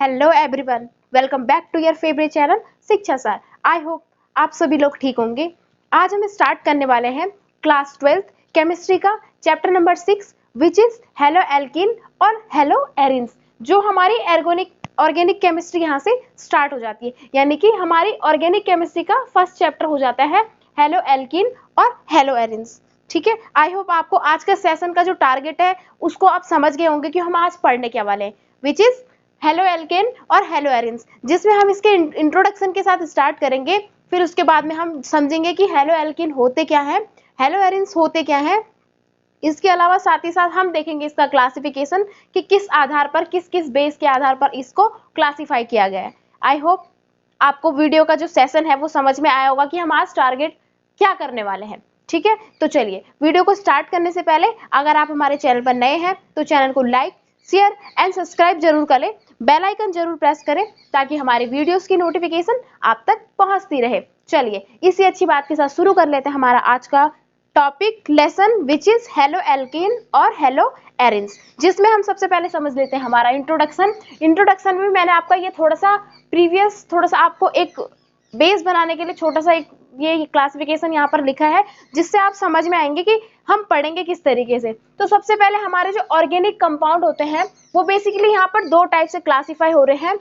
Hello everyone, welcome back to your favourite channel Shiksha Saar. I hope आप सभी लोग ठीक होंगे। आज हम स्टार्ट करने वाले हैं क्लास 12th केमिस्ट्री का chapter number 6 which is hello alkene और हेलो एरिन्स। जो हमारी ऑर्गेनिक केमिस्ट्री यहाँ से स्टार्ट हो जाती है, यानी कि हमारी ऑर्गेनिक केमिस्ट्री का फर्स्ट चैप्टर हो जाता है हेलो एल्कीन और हेलो एरिन्स। ठीक है, आई होप आपको आज का सेशन का जो टारगेट है उसको आप समझ गए होंगे कि हम आज पढ़ने क्या वाले हैं, विच इज हेलो एल्केन और हेलो एरिन्स, जिसमें हम इसके इंट्रोडक्शन के साथ स्टार्ट करेंगे। फिर उसके बाद में हम समझेंगे कि हेलो एल्केन होते क्या है, हेलो एरिन्स होते क्या है। इसके अलावा साथ ही साथ हम देखेंगे इसका क्लासिफिकेशन कि किस आधार पर, किस किस बेस के आधार पर इसको क्लासिफाई किया गया है। आई होप आपको वीडियो का जो सेशन है वो समझ में आया होगा कि हम आज टारगेट क्या करने वाले हैं। ठीक है, तो चलिए वीडियो को स्टार्ट करने से पहले अगर आप हमारे चैनल पर नए हैं तो चैनल को लाइक, शेयर एंड सब्सक्राइब जरूर करें, बेल आइकन जरूर प्रेस करें ताकि हमारे वीडियोस की नोटिफिकेशन आप तक पहुंचती रहे। चलिए इसी अच्छी बात के साथ शुरू कर लेते हैं हमारा आज का topic lesson which is halo alkane और हेलो एरिन्स, जिसमें हम सबसे पहले समझ लेते हैं हमारा इंट्रोडक्शन में मैंने आपका ये थोड़ा सा आपको एक बेस बनाने के लिए छोटा सा एक ये क्लासिफिकेशन यहाँ पर लिखा है, जिससे आप समझ में आएंगे कि हम पढ़ेंगे किस तरीके से। तो सबसे पहले हमारे जो ऑर्गेनिक कंपाउंड होते हैं वो बेसिकली यहाँ पर दो टाइप से क्लासिफाई हो रहे हैं,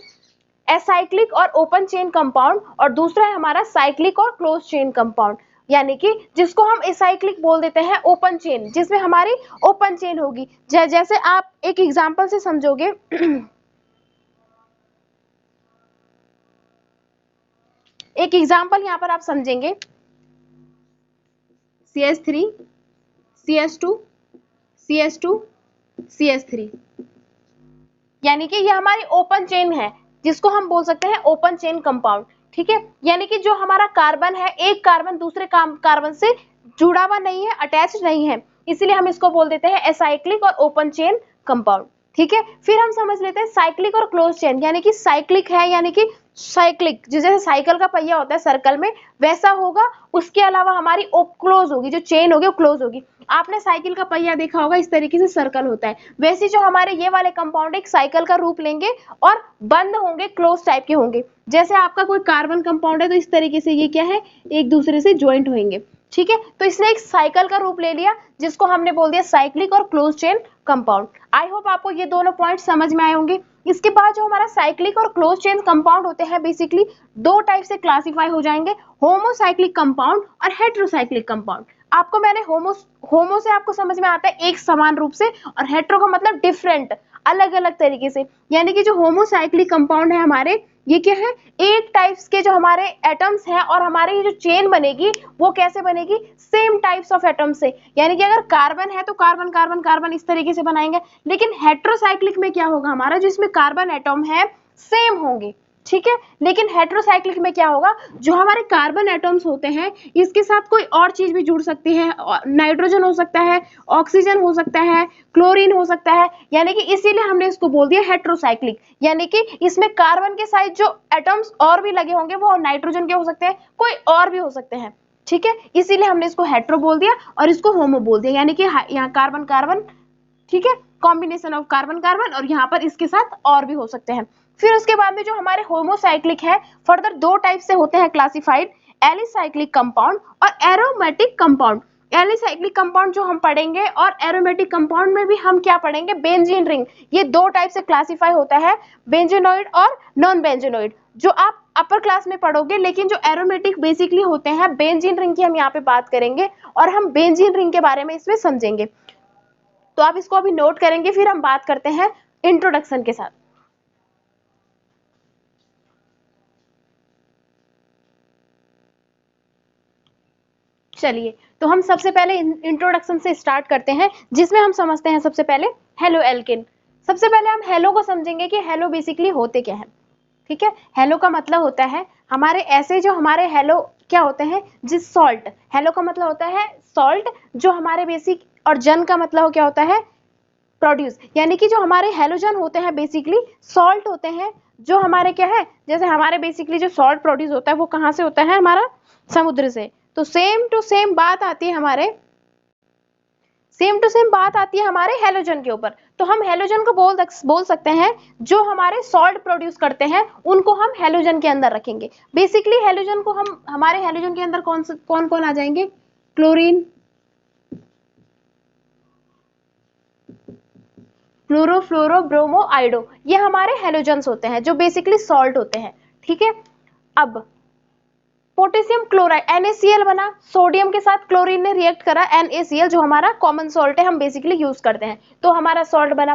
एसाइक्लिक और ओपन चेन कंपाउंड, और दूसरा है हमारा साइक्लिक और क्लोज चेन कंपाउंड, यानी कि जिसको हम एसाइक्लिक बोल देते हैं ओपन चेन, जिसमें हमारी ओपन चेन होगी। जैसे आप एक एग्जांपल से समझोगे एक एग्जांपल यहाँ पर आप समझेंगे CH3 CH2 CH2 CH3, यानी कि ये हमारी ओपन चेन है जिसको हम बोल सकते हैं ओपन चेन कंपाउंड। ठीक है, यानी कि जो हमारा कार्बन है, एक कार्बन दूसरे कार्बन से जुड़ा हुआ नहीं है, अटैच्ड नहीं है, इसीलिए हम इसको बोल देते हैं एसाइक्लिक और ओपन चेन कंपाउंड। ठीक है, फिर हम समझ लेते हैं साइक्लिक और क्लोज चेन, यानी कि साइक्लिक है यानी कि साइक्लिक जैसे साइकिल का पहिया होता है सर्कल में वैसा होगा, उसके अलावा हमारी क्लोज होगी, जो चेन होगी वो क्लोज होगी। आपने साइकिल का पहिया देखा होगा, इस तरीके से सर्कल होता है, वैसे जो हमारे ये वाले कंपाउंड एक साइकिल का रूप लेंगे और बंद होंगे, क्लोज टाइप के होंगे। जैसे आपका कोई कार्बन कंपाउंड है तो इस तरीके से ये क्या है, एक दूसरे से ज्वाइंट होंगे। ठीक है, तो इसने एक साइकिल का रूप ले लिया जिसको हमने बोल दिया साइक्लिक और क्लोज चेन कंपाउंड। आई होप आपको ये दोनों पॉइंट समझ में आए होंगे। इसके बाद जो हमारा साइक्लिक और क्लोज चेन कंपाउंड होते हैं बेसिकली दो टाइप से क्लासिफाई हो जाएंगे, होमोसाइक्लिक कंपाउंड और हेटेरोसाइक्लिक कंपाउंड। आपको मैंने होमो से आपको समझ में आता है एक समान रूप से, और हेटेरो का मतलब डिफरेंट, अलग अलग तरीके से, यानी कि जो होमोसाइक्लिक कंपाउंड है हमारे, ये क्या है, एक टाइप्स के जो हमारे एटम्स हैं और हमारी ये जो चेन बनेगी वो कैसे बनेगी, सेम टाइप्स ऑफ एटम्स से, यानी कि अगर कार्बन है तो कार्बन कार्बन कार्बन इस तरीके से बनाएंगे। लेकिन हेटेरोसाइक्लिक में क्या होगा, हमारा जो इसमें कार्बन एटम है सेम होंगे। ठीक है, लेकिन हेटेरोसाइक्लिक में क्या होगा, जो हमारे कार्बन एटम्स होते हैं इसके साथ कोई और चीज भी जुड़ सकती है, नाइट्रोजन हो सकता है, ऑक्सीजन हो सकता है, क्लोरीन हो सकता है, यानी कि इसीलिए हमने इसको बोल दिया हेटेरोसाइक्लिक, यानी कि इसमें कार्बन के साथ जो एटम्स और भी लगे होंगे वो नाइट्रोजन के हो सकते हैं, कोई और भी हो सकते हैं। ठीक है, इसीलिए हमने इसको हेटेरो बोल दिया और इसको होमो बोल दिया, यानी कि यहाँ कार्बन कार्बन, ठीक है, कॉम्बिनेशन ऑफ कार्बन कार्बन, और यहाँ पर इसके साथ और भी हो सकते हैं। फिर उसके बाद में जो हमारे होमोसाइक्लिक है फर्दर दो टाइप से होते हैं क्लासिफाइड, एलिसाइक्लिक कंपाउंड और एरोमेटिक कंपाउंड। एलिसाइक्लिक कंपाउंड जो हम पढ़ेंगे और एरोमेटिक कंपाउंड में भी हम क्या पढ़ेंगे, बेंजीन रिंग। ये दो टाइप से क्लासिफाई होता है, बेंजीनोइड और नॉन बेंजीनोइड, जो आप अपर क्लास में पढ़ोगे। लेकिन जो एरोमेटिक बेसिकली होते हैं, बेंजीन रिंग की हम यहाँ पे बात करेंगे और हम बेंजीन रिंग के बारे में इसमें समझेंगे, तो आप इसको अभी नोट करेंगे। फिर हम बात करते हैं इंट्रोडक्शन के साथ। चलिए, तो हम सबसे पहले इंट्रोडक्शन से स्टार्ट करते हैं, जिसमें हम समझते हैं सबसे पहले हेलो एल्केन। सबसे पहले हम हेलो को समझेंगे कि हेलो बेसिकली होते क्या है। ठीक है, हेलो का मतलब होता है हमारे ऐसे जो हमारे हेलो क्या होते हैं, जिस सॉल्ट, हेलो का मतलब होता है सॉल्ट, जो हमारे बेसिक, और जन का मतलब क्या होता है, प्रोड्यूस, यानी कि जो हमारे हेलोजन होते हैं बेसिकली सॉल्ट होते हैं, जो हमारे क्या है, जैसे हमारे बेसिकली जो सॉल्ट प्रोड्यूस होता है वो कहाँ से होता है, हमारा समुद्र से। तो सेम टू सेम बात आती है हमारे सेम टू सेम बात आती है हमारे हेलोजन के ऊपर, तो हम हेलोजन को बोल सकते हैं जो हमारे सॉल्ट प्रोड्यूस करते हैं उनको हम हेलोजन के अंदर रखेंगे। बेसिकली हेलोजन को हम हमारे हेलोजन के अंदर कौन कौन आ जाएंगे, क्लोरीन, फ्लोरो, फ्लोरो, ब्रोमो, आइडो, ये हमारे हेलोजन्स होते हैं जो बेसिकली सॉल्ट होते हैं। ठीक है, अब पोटेशियम क्लोराइड NaCl बना, सोडियम के साथ क्लोरीन ने रिएक्ट करा, NaCl जो हमारा कॉमन सॉल्ट है हम बेसिकली यूज करते हैं, तो हमारा सॉल्ट बना।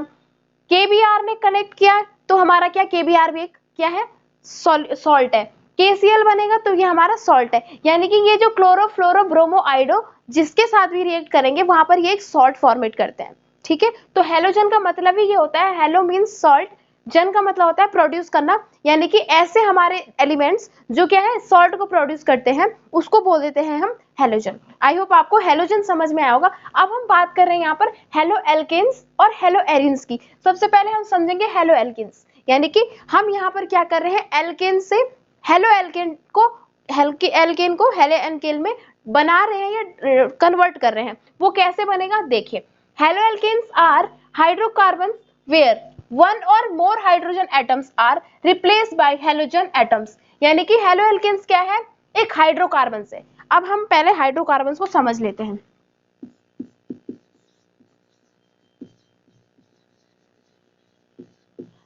KBr ने कनेक्ट किया तो हमारा क्या, KBr भी एक क्या है, सॉल्ट है। KCl बनेगा तो ये हमारा सॉल्ट है, यानी कि ये जो क्लोरो, फ्लोरो, ब्रोमो, आइडो जिसके साथ भी रिएक्ट करेंगे वहां पर ये एक सॉल्ट फॉर्मेट करते हैं। ठीक है, तो हेलोजन का मतलब ही ये होता है, हेलो मीन्स सॉल्ट, जन का मतलब होता है प्रोड्यूस करना, यानी कि ऐसे हमारे एलिमेंट्स जो क्या है सॉल्ट को प्रोड्यूस करते हैं उसको बोल देते हैं हम हेलोजन। आई होप आपको हेलोजन समझ में आया होगा। अब हम बात कर रहे हैं यहाँ पर हेलो एल्केन्स और हेलो एरिन्स की। सबसे पहले हम समझेंगे हेलो एल्केन्स, यानी कि हम यहाँ पर क्या कर रहे हैं, एल्केन से हेलो एल्केन को हेलो एल्केन में बना रहे हैं या कन्वर्ट कर रहे हैं। वो कैसे बनेगा देखिए, haloalkanes are hydrocarbon where one or more hydrogen atoms are replaced by halogen atoms, यानी कि हेलो एल्केन्स क्या है, एक हाइड्रोकार्बन से। अब हम पहले हाइड्रोकार्बन्स को समझ लेते हैं।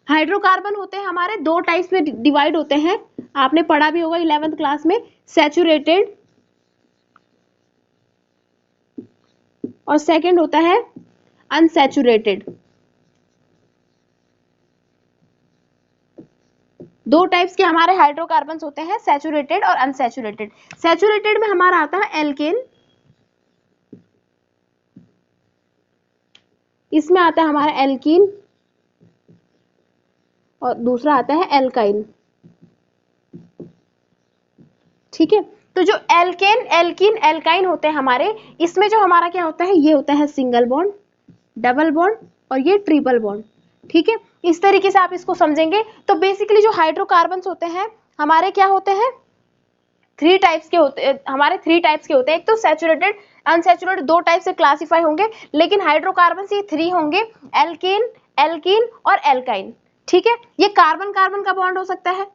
हाइड्रोकार्बन होते हैं हमारे दो टाइप्स में डिवाइड होते हैं, आपने पढ़ा भी होगा 11th क्लास में, सैचुरेटेड और सेकंड होता है अनसैचुरेटेड। दो टाइप्स के हमारे हाइड्रोकार्बन्स होते हैं, सैचुरेटेड और अनसैचुरेटेड। सैचुरेटेड में हमारा आता है एल्केन, इसमें आता है हमारा एल्कीन और दूसरा आता है एल्काइन। ठीक है, तो जो एल्केन, एल्कीन, एल्काइन होते हैं हमारे, इसमें जो हमारा क्या होता है, ये होता है सिंगल बॉन्ड, डबल बॉन्ड और ये ट्रिपल बॉन्ड। ठीक है, इस तरीके से आप इसको समझेंगे। तो बेसिकली जो हाइड्रोकार्बन्स होते हैं हमारे क्या होते हैं, थ्री टाइप्स के होते हैं हमारे, थ्री टाइप्स के होते हैं। एक तो सैचुरेटेड, अनसैचुरेटेड, दो टाइप से क्लासिफाई होंगे, लेकिन हाइड्रोकार्बन्स ये थ्री होंगे, एल्केन, एल्कीन और एल्काइन। ठीक है, ये कार्बन कार्बन का बॉन्ड हो सकता है।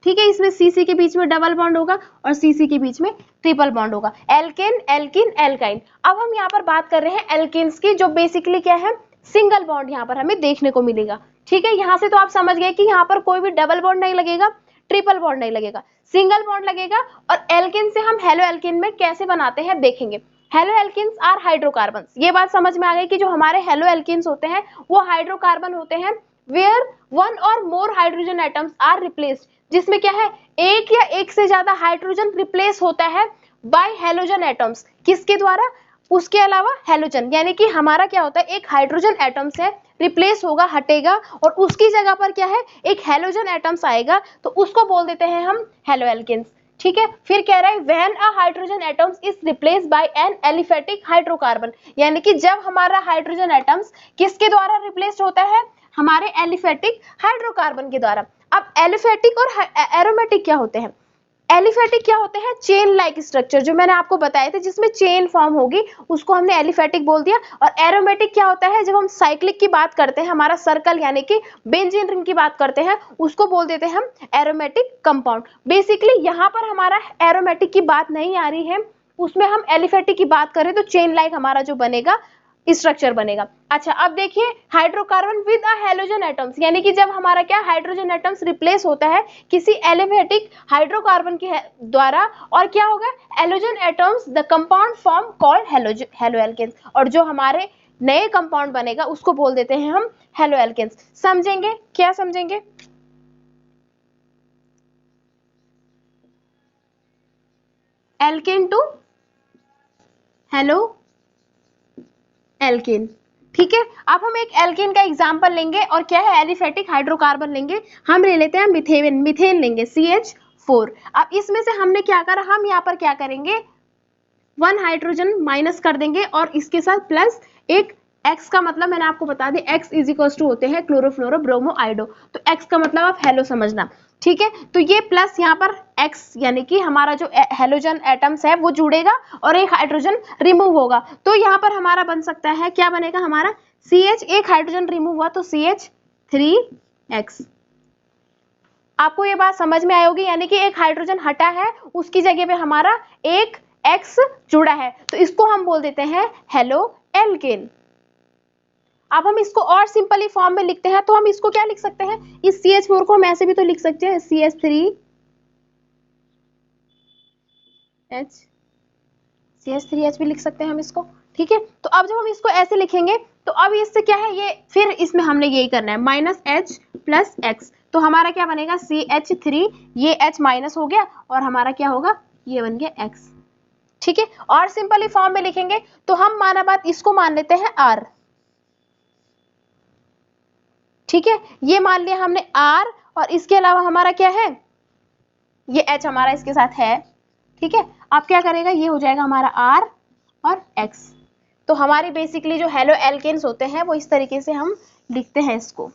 ठीक है, इसमें CC के बीच में डबल बॉन्ड होगा और CC के बीच में ट्रिपल बॉन्ड होगा, एल्केन, एल्कीन, एल्काइन। अब हम यहाँ पर बात कर रहे हैं एल्केन्स की, जो बेसिकली क्या है, सिंगल बॉन्ड यहाँ पर हमें देखने को मिलेगा। ठीक है, यहाँ से तो आप समझ गए कि यहाँ पर कोई भी डबल बॉन्ड नहीं लगेगा, ट्रिपल बॉन्ड नहीं लगेगा, सिंगल बॉन्ड लगेगा। और एल्केन से हम हेलो एल्केन में कैसे बनाते हैं देखेंगे। हेलो एल्केन्स आर हाइड्रोकार्बन्स, ये बात समझ में आ गई कि जो हमारे हेलो एल्केन्स होते हैं वो हाइड्रोकार्बन होते हैं where one or more hydrogen atoms are replaced, जिसमें क्या है, एक या एक से ज्यादा हाइड्रोजन रिप्लेस होता है बाय हेलोजन एटम्स। किसके द्वारा, उसके अलावा हेलोजन, यानी कि हमारा क्या होता है, एक हाइड्रोजन एटम से रिप्लेस होगा, हटेगा, और उसकी जगह पर क्या है, एक हेलोजन एटम्स आएगा, तो उसको बोल देते हैं हम हेलो एल्केन्स। ठीक है, फिर कह रहा है when a hydrogen atoms is replaced by an aliphatic hydrocarbon, यानी कि जब हमारा हाइड्रोजन एटम्स किसके द्वारा रिप्लेस्ड होता है, हमारे एलिफेटिक हाइड्रोकार्बन के द्वारा। अब एलिफेटिक और एरोमेटिक क्या होते हैं, एलिफेटिक क्या होते हैं, चेन लाइक स्ट्रक्चर, जो मैंने आपको बताए थे जिसमें चेन फॉर्म होगी उसको हमने एलिफेटिक बोल दिया। और एरोमेटिक क्या होता है, जब हम साइक्लिक की बात करते हैं, हमारा सर्कल यानी कि बेंजीन रिंग की बात करते हैं, उसको बोल देते हैं हम एरोमेटिक कंपाउंड। बेसिकली यहाँ पर हमारा एरोमेटिक की बात नहीं आ रही है, उसमें हम एलिफेटिक की बात करें तो चेन लाइक हमारा जो बनेगा स्ट्रक्चर बनेगा। अच्छा, अब देखिए hydrocarbon with a halogen atoms, यानी कि जब हमारा क्या हाइड्रोजन एटम्स रिप्लेस होता है किसी एलिफेटिक हाइड्रोकार्बन के द्वारा, और क्या होगा, halogen atoms the compound form called haloalkanes, और जो हमारे नए कंपाउंड बनेगा उसको बोल देते हैं हम हेलो एल्केन्स। समझेंगे, क्या समझेंगे, एल्केन टू हेलो एल्केन। ठीक है, अब हम एक एल्केन का एग्जांपल लेंगे और क्या है, एलिफेटिक हाइड्रोकार्बन लेंगे। हम ले लेते हैं मीथेन लेंगे CH4। अब इसमें से हमने क्या करा, हम यहाँ पर क्या करेंगे, 1 हाइड्रोजन माइनस कर देंगे और इसके साथ प्लस एक X का मतलब मैंने आपको बता दिया, X इज इक्वल टू होते हैं क्लोरोफ्लोरो ब्रोमो आइडो, तो X का मतलब आप हेलो समझना। ठीक है, तो ये प्लस यहाँ पर X यानी कि हमारा जो हेलोजन एटम्स है वो जुड़ेगा और एक हाइड्रोजन रिमूव होगा। तो यहाँ पर हमारा बन सकता है, क्या बनेगा हमारा CH, एक हाइड्रोजन रिमूव हुआ तो CH3X। आपको ये बात समझ में आई होगी, यानी कि एक हाइड्रोजन हटा है, उसकी जगह पे हमारा एक X जुड़ा है, तो इसको हम बोल देते हैं हेलो एल्केन। अब हम इसको और सिंपली फॉर्म में लिखते हैं, तो हम इसको क्या लिख सकते हैं, इस CH4 को हम ऐसे भी तो लिख सकते हैं CH3H भी लिख सकते हैं हम इसको। ठीक है, तो अब जब हम इसको ऐसे लिखेंगे तो अब इससे क्या है, ये फिर इसमें हमने यही करना है -H + X, तो हमारा क्या बनेगा CH3, ये H माइनस हो गया और हमारा क्या होगा, ये बन गया X। ठीक है, और सिंपली फॉर्म में लिखेंगे तो हम माना बात इसको मान लेते हैं R। ठीक है, ये मान लिया हमने R, और इसके अलावा हमारा क्या है, ये H हमारा इसके साथ है। ठीक है, अब क्या करेगा, ये हो जाएगा हमारा R और X। तो हमारी बेसिकली जो हेलो एल्केन्स होते हैं वो इस तरीके से हम लिखते हैं इसको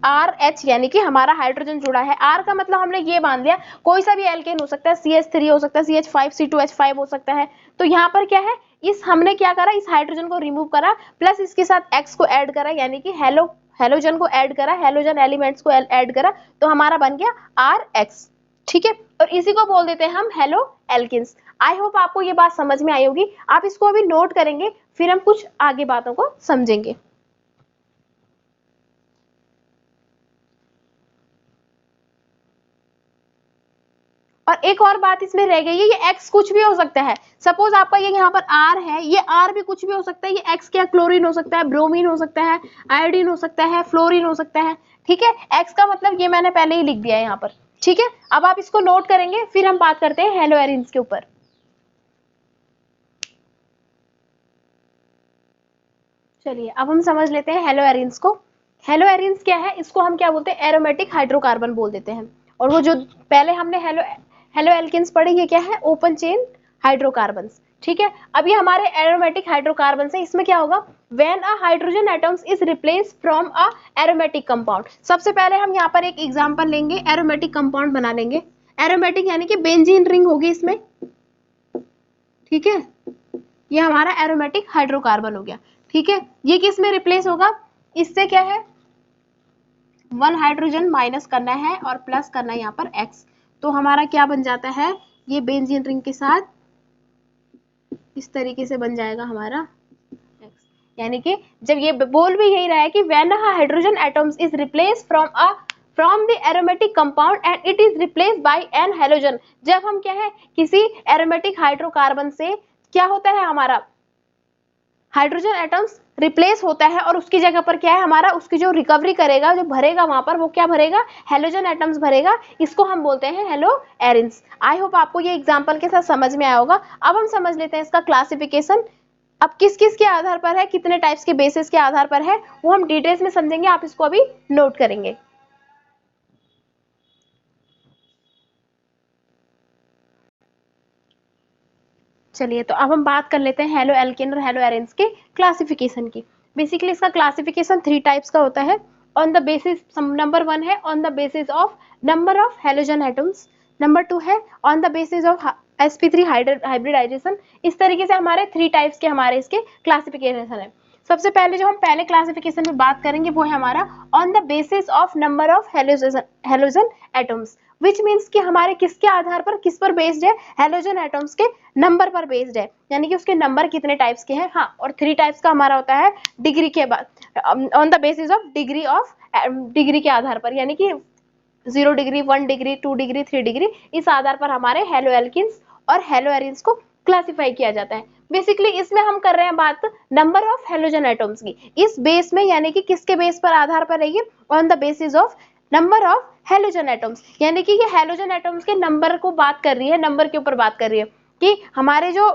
RH, यानी कि हमारा हाइड्रोजन जुड़ा है। R का मतलब हमने ये मान लिया कोई सा भी एल्केन हो सकता है, CH3 हो सकता है, CH5 C2H5 हो सकता है। तो यहाँ पर क्या है, इस हमने क्या करा, इस हाइड्रोजन को रिमूव करा प्लस इसके साथ X को ऐड करा, यानी कि हेलोजन को ऐड करा, हेलोजन एलिमेंट्स को ऐड करा, तो हमारा बन गया RH। ठीक है, और इसी को बोल देते हैं हम हेलो एल्केन्स। आई होप आपको ये बात समझ में आई होगी। आप इसको अभी नोट करेंगे, फिर हम कुछ आगे बातों को समझेंगे। और एक और बात इसमें रह गई है, ये X कुछ भी हो सकता है। सपोज आपका ये यहाँ पर R है, ये R भी कुछ भी हो सकता है। ये X क्या, क्लोरीन हो सकता है, ब्रोमीन हो सकता है, आयोडीन हो सकता है, फ्लोरीन हो सकता है। ठीक है, X का मतलब ये मैंने पहले ही लिख दिया है यहाँ पर। ठीक है, अब आप इसको नोट करेंगे, फिर हम बात करते हैं हेलो एरिन्स के ऊपर। चलिए अब हम समझ लेते हैं हेलो एरिन्स को। हेलो एरिन्स क्या है, इसको हम क्या बोलते हैं, एरोमेटिक हाइड्रोकार्बन बोल देते हैं। और वो जो पहले हमने हेलो एल्केन्स पढ़े, ये क्या है, ओपन चेन हाइड्रोकार्बन्स। ठीक है, अब ये हमारे एरोमेटिक हाइड्रोकार्बन है। इसमें क्या होगा, when a hydrogen atoms is replace from a aromatic compound. सबसे पहले हम यहाँ पर एक एग्जांपल लेंगे, एरोमेटिक कंपाउंड बना लेंगे। एरोमेटिक यानी कि बेंजीन रिंग होगी इसमें। ठीक है, ये हमारा एरोमेटिक हाइड्रोकार्बन हो गया। ठीक है, ये किस में रिप्लेस होगा, इससे क्या है, 1 हाइड्रोजन माइनस करना है और प्लस करना है यहाँ पर X। तो हमारा क्या बन जाता है, ये बेंजीन रिंग के साथ इस तरीके से बन जाएगा हमारा X। यानी कि जब ये बोल भी यही रहा है कि when a hydrogen atoms is replace from the aromatic compound and it is replace by an halogen. जब हम क्या है, किसी एरोमेटिक हाइड्रोकार्बन से क्या होता है, हमारा हाइड्रोजन एटम्स रिप्लेस होता है और उसकी जगह पर क्या है हमारा, उसकी जो रिकवरी करेगा, जो भरेगा वहां पर, वो क्या भरेगा, हेलोजन एटम्स भरेगा। इसको हम बोलते हैं हेलो एरिन्स। आई होप आपको ये एग्जांपल के साथ समझ में आया होगा। अब हम समझ लेते हैं इसका क्लासिफिकेशन। अब किस किस के आधार पर है, कितने टाइप्स के बेसिस के आधार पर है, वो हम डिटेल्स में समझेंगे। आप इसको अभी नोट करेंगे। चलिए, तो अब हम बात कर लेते हैं हेलो एल्केन और हेलो एरिन्स के क्लासिफिकेशन की। बेसिकली इसका क्लासिफिकेशन 3 टाइप्स का होता है। ऑन द बेसिस, नंबर 1 है on the basis of number of halogen atoms, number 2 है on the basis of sp3 hybridization. इस तरीके से हमारे 3 टाइप्स के हमारे इसके क्लासिफिकेशन है। सबसे पहले जो हम पहले क्लासिफिकेशन में बात करेंगे वो है हमारा on the basis of number of halogen atoms, which means कि हमारे किसके आधार पर, किस पर बेस्ड है, हेलोजन एटम्स के नंबर पर बेस्ड है, यानी कि उसके नंबर कितने टाइप्स के हैं। हाँ, और 3 टाइप्स का हमारा होता है डिग्री के बाद, on the basis of degree के आधार पर, यानी कि 0 डिग्री, 1 डिग्री, 2 डिग्री, 3 डिग्री, इस आधार पर हमारे हेलो एल्किन्स और हेलो एरिन्स को क्लासिफाई किया जाता है। बेसिकली इसमें हम कर रहे हैं बात नंबर ऑफ हेलोजन एटम्स की, इस बेस में, यानी कि किसके बेस पर आधार पर रहेगी, on the basis of number of halogen atoms, यानी कि ये हेलोजन एटम्स के नंबर को बात कर रही है, नंबर के ऊपर बात कर रही है कि हमारे जो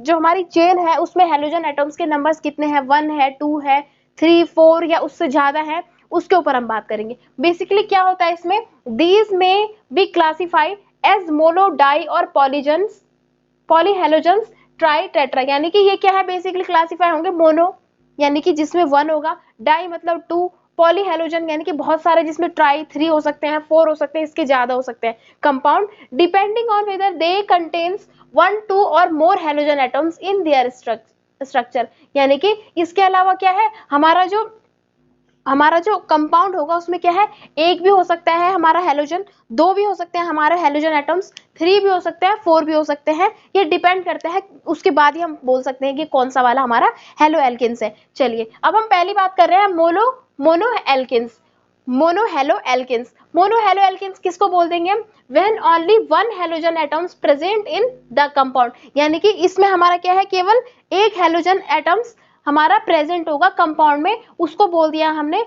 हमारी चेन है उसमें हेलोजन एटम्स के नंबर्स कितने हैं, 1 है, 2 है, 3, 4 या उससे ज्यादा है, उसके ऊपर हम बात करेंगे। बेसिकली क्या होता है इसमें, दीज में be classified as mono, di और पॉलीहेलोजन्स, ट्राई, टेट्रा, यानी कि ये क्या है, बेसिकली क्लासिफाई होंगे मोनो यानी कि जिसमें 1 होगा, डाई मतलब 2 पॉली हेलोजन यानी कि बहुत सारे, जिसमें ट्राई 3 हो सकते हैं, 4 हो सकते हैं, इसके ज्यादा हो सकते हैं compound, depending on whether they contains 1, 2 और more halogen atoms in their structure. यानी कि इसके अलावा क्या है, हमारा जो कंपाउंड होगा उसमें क्या है, एक भी हो सकता है हमारा हेलोजन, दो भी हो सकते हैं हमारे हेलोजन एटम्स, 3 भी हो सकते हैं, 4 भी हो सकते हैं, ये डिपेंड करता है, उसके बाद ही हम बोल सकते हैं कि कौन सा वाला हमारा हेलो एल्केन्स है। चलिए अब हम पहली बात कर रहे हैं mono alkanes. Mono haloalkanes किसको बोल देंगे हम, when only one halogen atoms present in the compound, यानी कि इसमें हमारा क्या है, केवल एक हेलोजन एटम्स हमारा प्रेजेंट होगा कंपाउंड में, उसको बोल दिया हमने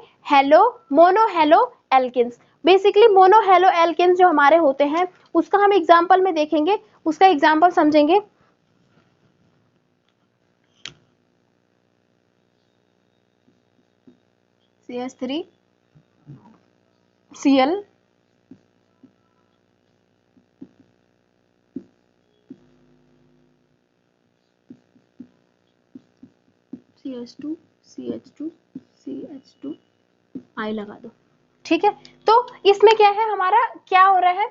mono haloalkanes. Basically mono haloalkanes जो हमारे होते हैं उसका हम एग्जांपल में देखेंगे, उसका एग्जांपल समझेंगे। CH3 Cl CH2 CH2 CH2 I लगा दो, ठीक है। तो इसमें क्या है, हमारा क्या हो रहा है,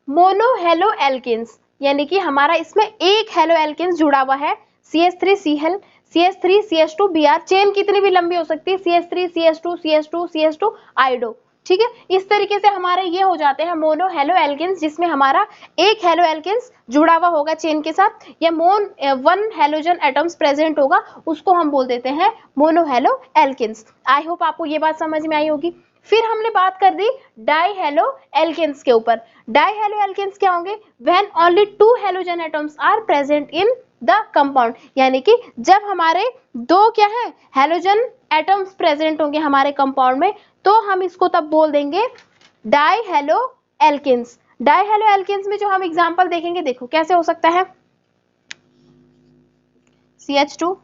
मोनो हेलो एल्केन्स, यानी कि हमारा इसमें एक हेलो एल्केन्स जुड़ा हुआ है, CH3Cl CH3 CH2 Br, chain कितनी भी लंबी हो सकती है, CH3 CH2 CH2 CH2 आइडो, ठीक है। इस तरीके से हमारे ये हो जाते हैं मोनो हेलो एल्केन्स, जिसमें हमारा एक हेलो एल्केन्स जुड़ा हुआ होगा चेन के साथ, या वन हेलोजन एटम्स प्रेजेंट होगा, उसको हम बोल देते हैं mono haloalkanes. I hope आपको ये बात समझ में आई होगी। फिर हमने बात कर दी डाई हेलो एल्केन्स के ऊपर। डाई हेलो एल्केन्स क्या होंगे, when only 2 halogen atoms are present in the compound, यानी कि जब हमारे दो क्या है हेलोजन एटम्स प्रेजेंट होंगे हमारे कंपाउंड में, तो हम इसको तब बोल देंगे di haloalkanes. Di haloalkanes में जो हम एग्जांपल देखेंगे, देखो कैसे हो सकता है, CH2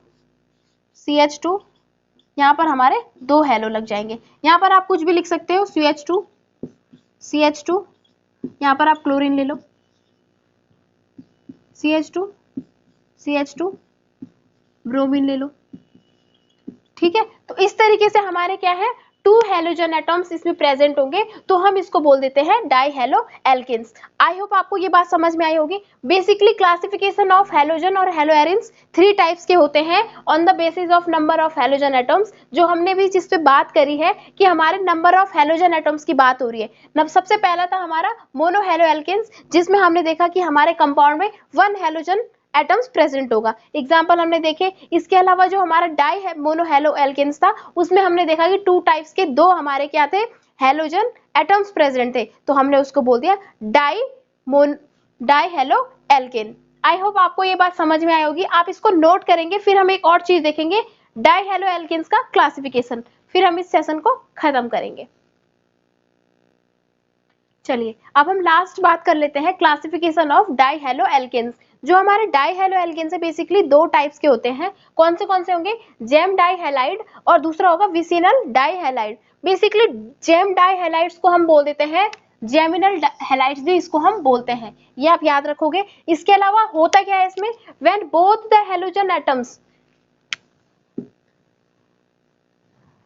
यहाँ पर हमारे 2 हेलो लग जाएंगे, यहाँ पर आप कुछ भी लिख सकते हो, CH2 यहाँ पर आप क्लोरीन ले लो, CH2 ब्रोमीन ले लो, ठीक है। तो इस तरीके से हमारे क्या है, 2 हेलोजन एटम्स इसमें प्रेजेंट होंगे, तो हम इसको बोल देते हैं di haloalkanes. I hope आपको ये बात समझ में आई होगी। बेसिकली क्लासिफिकेशन ऑफ हेलोजन और हेलोएरिन्स 3 टाइप्स के होते हैं on the basis of number of halogen atoms, जो हमने भी जिस पे बात करी है कि हमारे नंबर ऑफ हेलोजन एटम्स की बात हो रही है। सबसे पहला था हमारा मोनो हेलो एल्केन्स, जिसमें हमने देखा कि हमारे कंपाउंड में 1 हेलोजन एटम्स प्रेजेंट होगा, एग्जाम्पल हमने देखे। इसके अलावा जो हमारा डाई है मोनो हेलो एल्केन्स था, उसमें हमने देखा कि 2 टाइप्स के 2 हमारे क्या थे, हेलोजन एटम्स प्रेजेंट थे, तो हमने उसको बोल दिया डाई हेलो एल्केन। आई होप आपको ये बात समझ में आई होगी, आप इसको नोट करेंगे। फिर हम एक और चीज देखेंगे, डाई हेलो एल्केन्स का क्लासिफिकेशन, फिर हम इस सेशन को खत्म करेंगे। चलिए अब हम लास्ट बात कर लेते हैं, classification of di haloalkanes. जो हमारे डाई हेलो एल्केन्स है बेसिकली 2 टाइप्स के होते हैं, कौन से होंगे, जेम डाई हैलाइड और दूसरा होगा vicinal di halide. Basically gem di halides को हम बोल देते हैं जेमिनल हैलाइड्स भी इसको हम बोलते हैं, ये आप याद रखोगे। इसके अलावा होता क्या है इसमें, when both the halogen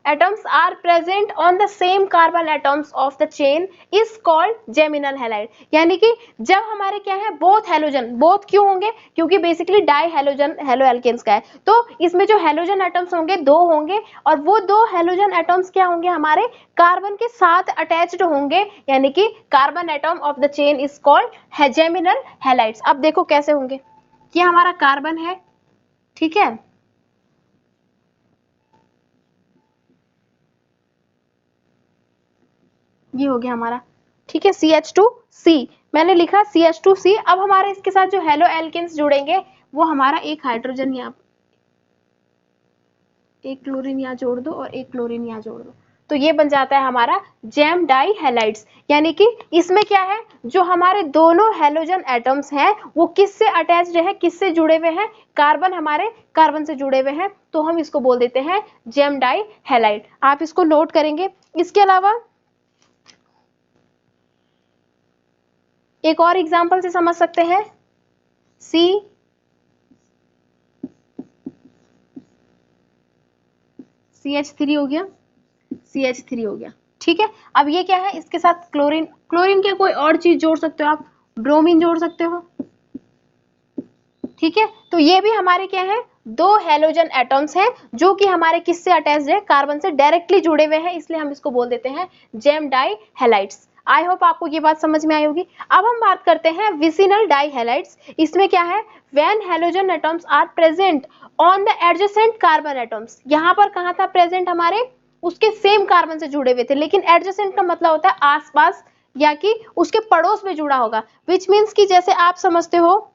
atoms are present on the same carbon atoms of the chain is called geminal halide। यानी कि जब हमारे क्या है, बोथ हेलोजन, बोथ क्यों होंगे, क्योंकि basically di halogen haloalkanes का है, तो इसमें जो हेलोजन एटम्स होंगे 2 होंगे, और वो 2 हेलोजन एटम्स क्या होंगे, हमारे कार्बन के साथ अटैच्ड होंगे, यानी कि carbon atom of the chain is called geminal halides. अब देखो कैसे होंगे, कि हमारा कार्बन है, ठीक है, ये हो गया हमारा, ठीक है, CH2C मैंने लिखा CH2C। अब हमारे इसके साथ जो हेलो एल्केन्स जुड़ेंगे वो हमारा एक हाइड्रोजन यहाँ, एक क्लोरीन यहाँ जोड़ दो और एक क्लोरीन यहाँ जोड़ दो, तो ये बन जाता है हमारा जेम डाई हैलाइड्स। यानी कि इसमें क्या है, जो हमारे दोनों हेलोजन एटम्स हैं वो किससे अटैच्ड है, किससे जुड़े हुए हैं, कार्बन, हमारे कार्बन से जुड़े हुए हैं, तो हम इसको बोल देते हैं जेम डाई हैलाइड। आप इसको नोट करेंगे। इसके अलावा एक और एग्जांपल से समझ सकते हैं, CH3 हो गया, CH3 हो गया। ठीक है, अब ये क्या है, इसके साथ क्लोरीन, क्लोरीन क्या कोई और चीज जोड़ सकते हो आप, ब्रोमीन जोड़ सकते हो। ठीक है, तो ये भी हमारे क्या है, दो हेलोजन एटम्स हैं जो कि हमारे किससे अटैच्ड है, कार्बन से डायरेक्टली जुड़े हुए हैं, इसलिए हम इसको बोल देते हैं gem di halides. I hope आपको ये बात समझ में आई होगी। अब हम बात करते हैं विसिनल डाई हैलाइड्स। इसमें क्या है, when halogen atoms are present on the adjacent carbon atoms. यहाँ पर कहाँ था प्रेजेंट, हमारे उसके सेम कार्बन से जुड़े हुए थे, लेकिन एडजेसेंट का मतलब होता है आसपास या कि उसके पड़ोस में जुड़ा होगा, विच मीन्स कि जैसे आप समझते हो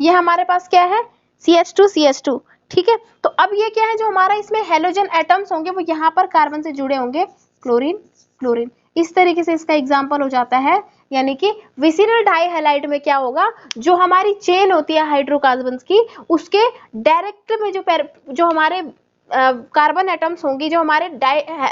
ये हमारे पास क्या है, CH2 ठीक है। तो अब ये क्या है, जो हमारा इसमें हेलोजन एटम्स होंगे वो यहाँ पर कार्बन से जुड़े होंगे, क्लोरीन क्लोरीन, इस तरीके से इसका एग्जाम्पल हो जाता है। यानी कि विसिनल डाइहैलाइड में क्या होगा, जो हमारी चेन होती है हाइड्रोकार्बन्स की, उसके डायरेक्ट में जो हमारे कार्बन एटम्स होंगी, जो हमारे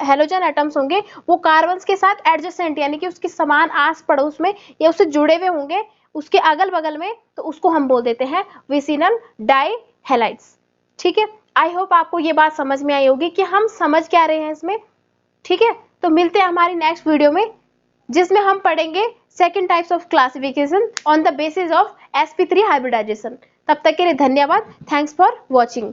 हेलोजन एटम्स होंगे, वो कार्बन के साथ एडजेसेंट यानी कि उसके समान आस पड़ोस में या उससे जुड़े हुए होंगे, उसके अगल बगल में, तो उसको हम बोल देते हैं विसिनल डाइहैलाइड्स। ठीक है, आई होप आपको ये बात समझ में आई होगी कि हम समझ क्या रहे हैं इसमें। ठीक है, तो मिलते हैं हमारी नेक्स्ट वीडियो में, जिसमें हम पढ़ेंगे second types of classification on the basis of sp3 hybridization. तब तक के लिए धन्यवाद, थैंक्स फॉर वॉचिंग।